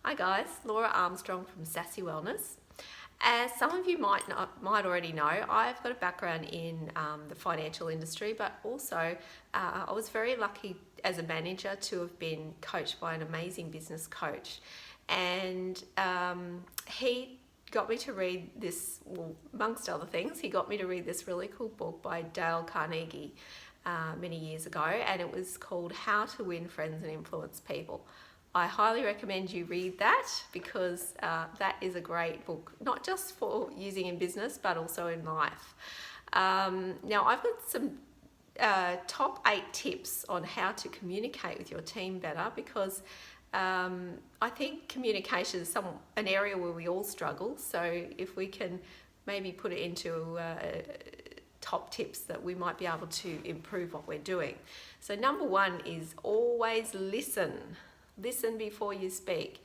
Hi guys, Laura Armstrong from Sassy Wellness. As some of you might already know, I've got a background in the financial industry, but also I was very lucky as a manager to have been coached by an amazing business coach, and he got me to read this, well, amongst other things, he got me to read this really cool book by Dale Carnegie many years ago, and it was called How to Win Friends and Influence People. I highly recommend you read that because that is a great book, not just for using in business, but also in life. Now, I've got some top 8 tips on how to communicate with your team better, because I think communication is an area where we all struggle. So if we can maybe put it into top tips that we might be able to improve what we're doing. So number 1 is always listen. Listen before you speak,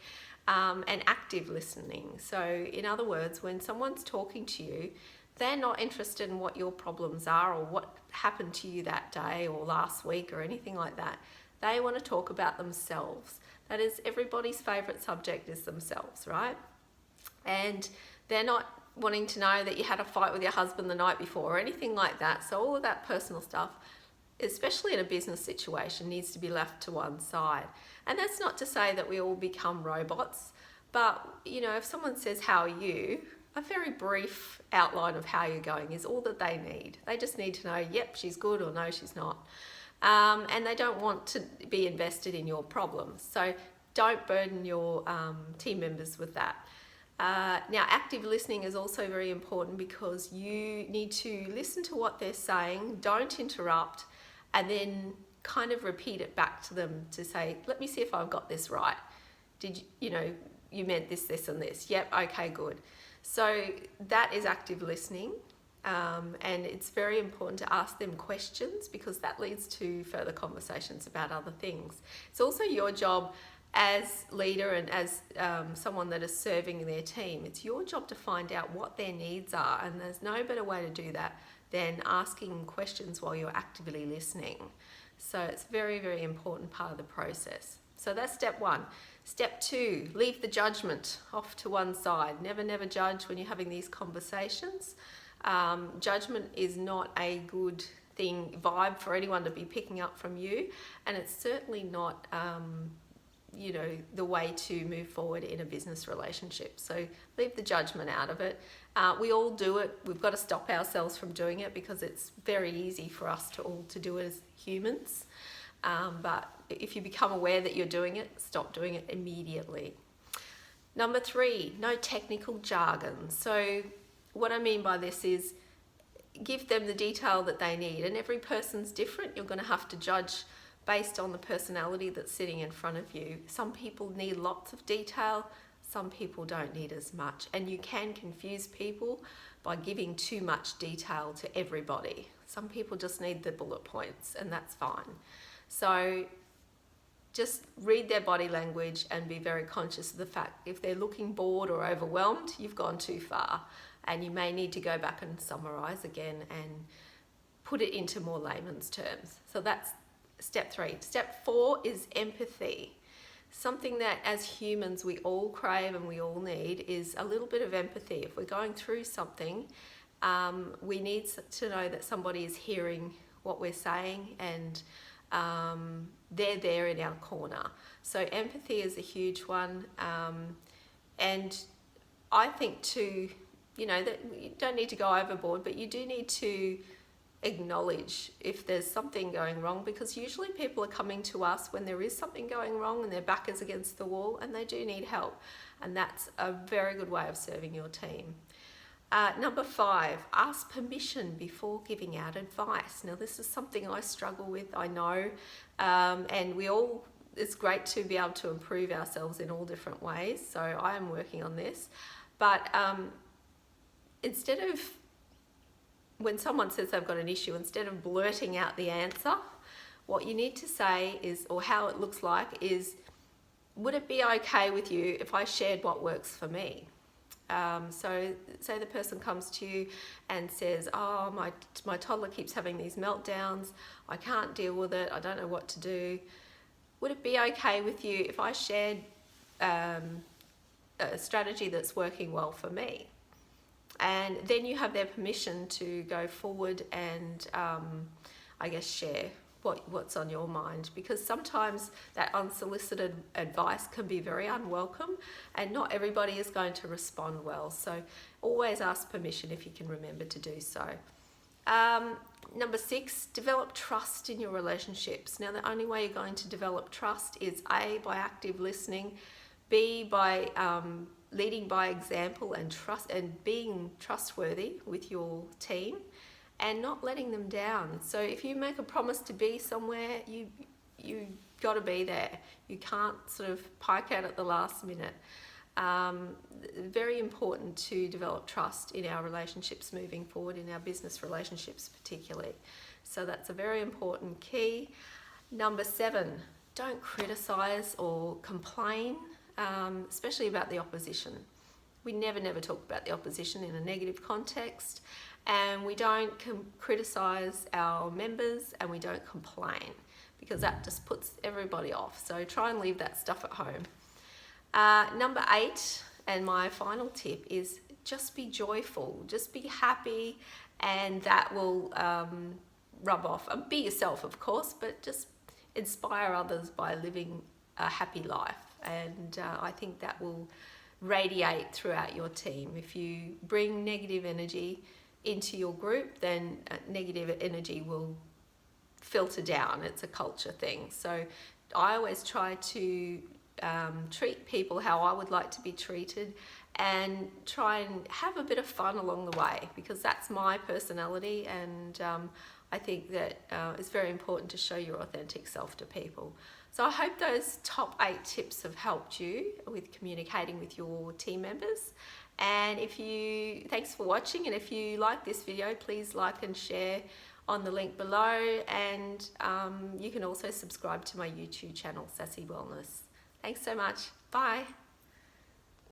and active listening. So in other words, when someone's talking to you, they're not interested in what your problems are or what happened to you that day or last week or anything like that. They want to talk about themselves. That is, everybody's favorite subject is themselves, right? And they're not wanting to know that you had a fight with your husband the night before or anything like that. So all of that personal stuff, especially in a business situation, needs to be left to one side. And that's not to say that we all become robots, but if someone says, "How are you?" a very brief outline of how you're going is all that they need. They just need to know, yep, she's good, or no, she's not. And they don't want to be invested in your problems. So don't burden your team members with that. Now, active listening is also very important, because you need to listen to what they're saying, don't interrupt, and then kind of repeat it back to them to say, let me see if I've got this right. Did you meant this, this, and this? Yep, okay, good. So that is active listening. And it's very important to ask them questions, because that leads to further conversations about other things. It's also your job as leader and as someone that is serving their team. It's your job to find out what their needs are, and there's no better way to do that than asking questions while you're actively listening. So it's a very, very important part of the process. So that's step 1. Step 2, leave the judgment off to one side. Never judge when you're having these conversations. Judgment is not a good vibe for anyone to be picking up from you, and it's certainly not the way to move forward in a business relationship. So leave the judgment out of it. We all do it. We've got to stop ourselves from doing it, because it's very easy for us to do it as humans. But if you become aware that you're doing it, stop doing it immediately. Number 3, no technical jargon. So what I mean by this is, give them the detail that they need, and every person's different. You're going to have to judge based on the personality that's sitting in front of you. Some people need lots of detail, some people don't need as much, and you can confuse people by giving too much detail to everybody. Some people just need the bullet points, and that's fine. So just read their body language and be very conscious of the fact, if they're looking bored or overwhelmed, you've gone too far, and you may need to go back and summarize again and put it into more layman's terms. So that's step 3. Step 4 is empathy. Something that as humans we all crave and we all need is a little bit of empathy. If we're going through something, we need to know that somebody is hearing what we're saying, and they're there in our corner. So empathy is a huge one. And I think too, that you don't need to go overboard, but you do need to acknowledge if there's something going wrong, because usually people are coming to us when there is something going wrong and their back is against the wall and they do need help, and that's a very good way of serving your team. Number 5, ask permission before giving out advice. Now, this is something I struggle with, I know, and it's great to be able to improve ourselves in all different ways, so I am working on this. But instead of, when someone says they've got an issue, instead of blurting out the answer, what you need to say is, or how it looks like is, would it be okay with you if I shared what works for me? So say the person comes to you and says, oh, my toddler keeps having these meltdowns, I can't deal with it, I don't know what to do. Would it be okay with you if I shared a strategy that's working well for me. And then you have their permission to go forward and I guess share what's on your mind, because sometimes that unsolicited advice can be very unwelcome and not everybody is going to respond well. So always ask permission if you can remember to do so. Number 6, develop trust in your relationships. Now, the only way you're going to develop trust is A, by active listening, B, by leading by example and being trustworthy with your team and not letting them down. So if you make a promise to be somewhere, you got to be there. You can't sort of pike out at the last minute. Very important to develop trust in our relationships moving forward, in our business relationships particularly. So that's a very important key. Number 7, don't criticize or complain, especially about the opposition. We never talk about the opposition in a negative context, and we don't criticize our members, and we don't complain, because that just puts everybody off. So try and leave that stuff at home. Number 8, and my final tip, is just be joyful, just be happy, and that will rub off. And be yourself, of course, but just inspire others by living a happy life. And I think that will radiate throughout your team. If you bring negative energy into your group, then negative energy will filter down. It's a culture thing. So I always try to treat people how I would like to be treated, and try and have a bit of fun along the way, because that's my personality, and I think that it's very important to show your authentic self to people. So I hope those top 8 tips have helped you with communicating with your team members. And thanks for watching, and if you like this video, please like and share on the link below, and you can also subscribe to my YouTube channel, Sassy Wellness. Thanks so much. Bye.